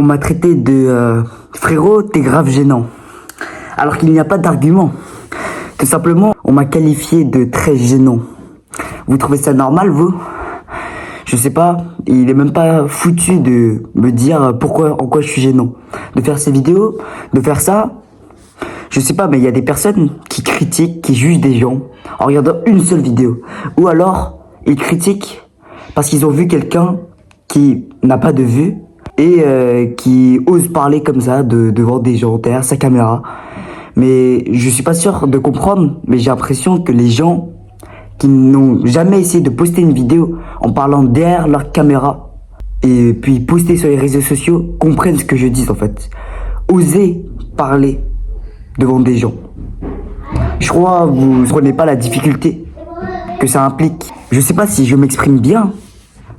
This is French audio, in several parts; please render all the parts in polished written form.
On m'a traité de frérot, t'es grave gênant. Alors qu'il n'y a pas d'argument. Tout simplement, on m'a qualifié de très gênant. Vous trouvez ça normal, vous? Je sais pas, il est même pas foutu de me dire pourquoi, en quoi je suis gênant. De faire ces vidéos, de faire ça, je sais pas, mais il y a des personnes qui critiquent, qui jugent des gens en regardant une seule vidéo. Ou alors, ils critiquent parce qu'ils ont vu quelqu'un qui n'a pas de vue et qui ose parler comme ça devant des gens derrière sa caméra. Mais je suis pas sûr de comprendre, mais j'ai l'impression que les gens qui n'ont jamais essayé de poster une vidéo en parlant derrière leur caméra et puis poster sur les réseaux sociaux comprennent ce que je dis en fait. Osez parler devant des gens. Je crois que vous ne prenez pas la difficulté que ça implique. Je sais pas si je m'exprime bien,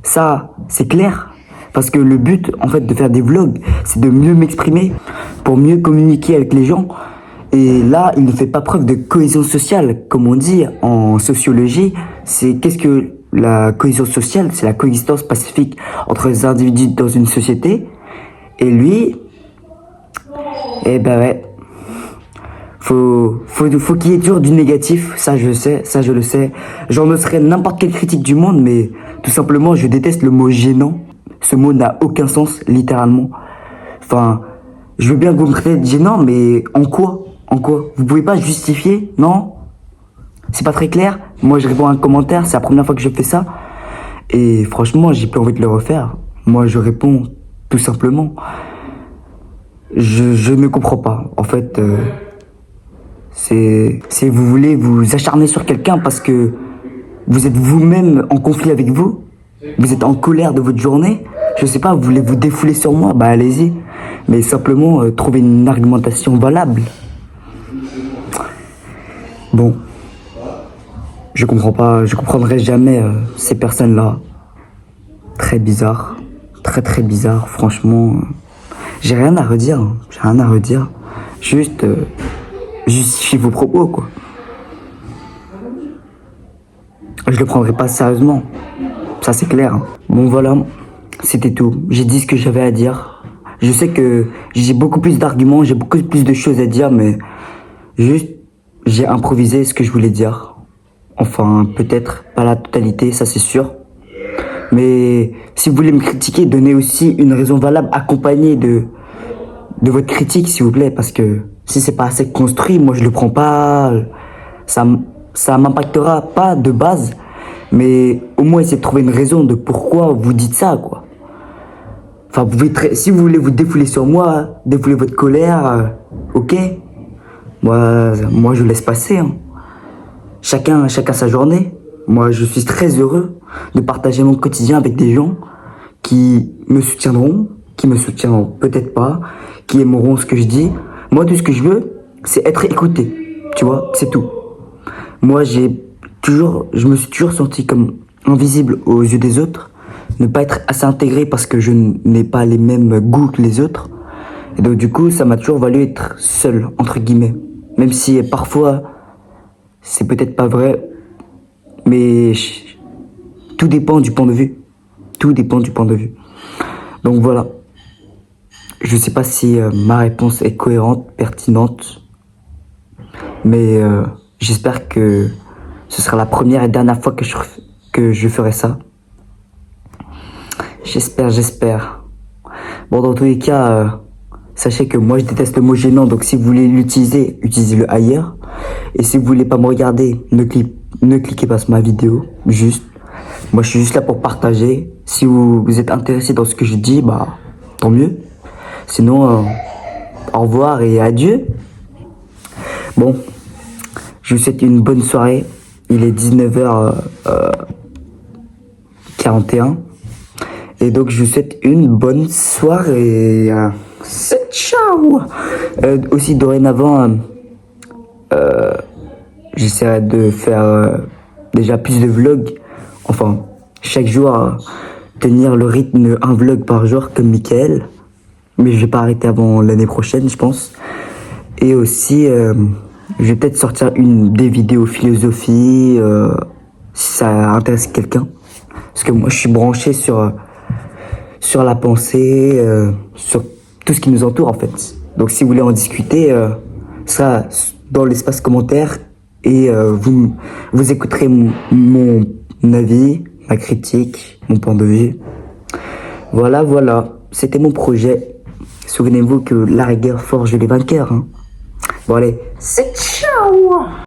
ça c'est clair. Parce que le but en fait de faire des vlogs, c'est de mieux m'exprimer, pour mieux communiquer avec les gens. Et là, il ne fait pas preuve de cohésion sociale, comme on dit en sociologie. Qu'est-ce que la cohésion sociale? C'est la coexistence pacifique entre les individus dans une société. Et lui, eh ben ouais, faut qu'il y ait toujours du négatif. Ça je sais, ça je le sais. J'en osserais n'importe quelle critique du monde, mais tout simplement, je déteste le mot gênant. Ce mot n'a aucun sens, littéralement. Enfin, je veux bien que vous me traitez de gênant, mais en quoi? En quoi? Vous pouvez pas justifier? Non? C'est pas très clair? Moi, je réponds à un commentaire, c'est la première fois que je fais ça. Et franchement, j'ai plus envie de le refaire. Moi, je réponds tout simplement. Je ne comprends pas. En fait, c'est vous voulez vous acharner sur quelqu'un parce que vous êtes vous-même en conflit avec vous. Vous êtes en colère de votre journée. Je sais pas, vous voulez vous défouler sur moi? Bah allez-y. Mais simplement, trouver une argumentation valable. Bon, je comprends pas, je comprendrai jamais ces personnes-là. Très bizarre, très bizarre, franchement. J'ai rien à redire, hein. J'ai rien à redire. Juste, justifiez vos propos, quoi. Je le prendrai pas sérieusement, ça c'est clair, hein. Bon voilà, c'était tout. J'ai dit ce que j'avais à dire. Je sais que j'ai beaucoup plus d'arguments, j'ai beaucoup plus de choses à dire, mais juste, j'ai improvisé ce que je voulais dire. Enfin, peut-être pas la totalité, ça c'est sûr. Mais si vous voulez me critiquer, donnez aussi une raison valable accompagnée de votre critique, s'il vous plaît. Parce que si c'est pas assez construit, moi je le prends pas. Ça m'impactera pas de base. Mais au moins essayez de trouver une raison de pourquoi vous dites ça, quoi. Enfin, si vous voulez vous défouler sur moi, défouler votre colère, ok. Moi, je laisse passer, hein. Chacun sa journée. Moi, je suis très heureux de partager mon quotidien avec des gens qui me soutiendront, qui me soutiendront peut-être pas, qui aimeront ce que je dis. Moi, tout ce que je veux, c'est être écouté. Tu vois, c'est tout. Moi, je me suis toujours senti comme invisible aux yeux des autres. Ne pas être assez intégré parce que je n'ai pas les mêmes goûts que les autres. Et donc, du coup, ça m'a toujours valu être seul, entre guillemets. Même si parfois, c'est peut-être pas vrai, mais tout dépend du point de vue. Tout dépend du point de vue. Donc voilà. Je sais pas si ma réponse est cohérente, pertinente, mais j'espère que ce sera la première et dernière fois que je ferai ça. J'espère. Bon, dans tous les cas, sachez que moi je déteste le mot gênant, donc si vous voulez l'utiliser, utilisez-le ailleurs. Et si vous voulez pas me regarder, ne cliquez pas sur ma vidéo, juste. Moi je suis juste là pour partager. Si vous êtes intéressé dans ce que je dis, bah tant mieux. Sinon, au revoir et adieu. Bon, je vous souhaite une bonne soirée. Il est 19h41. Et donc je vous souhaite une bonne soirée. C'est ciao. Aussi dorénavant, j'essaierai de faire déjà plus de vlogs. Enfin, chaque jour, tenir le rythme de un vlog par jour comme Mickaël. Mais je vais pas arrêter avant l'année prochaine, je pense. Et aussi, je vais peut-être sortir des vidéos philosophie, si ça intéresse quelqu'un. Parce que moi, je suis branché sur sur la pensée, sur tout ce qui nous entoure en fait. Donc si vous voulez en discuter, ça dans l'espace commentaire et vous écouterez mon avis, ma critique, mon point de vue. Voilà, voilà, c'était mon projet. Souvenez-vous que la rigueur forge les vainqueurs. Hein. Bon allez, c'est ciao.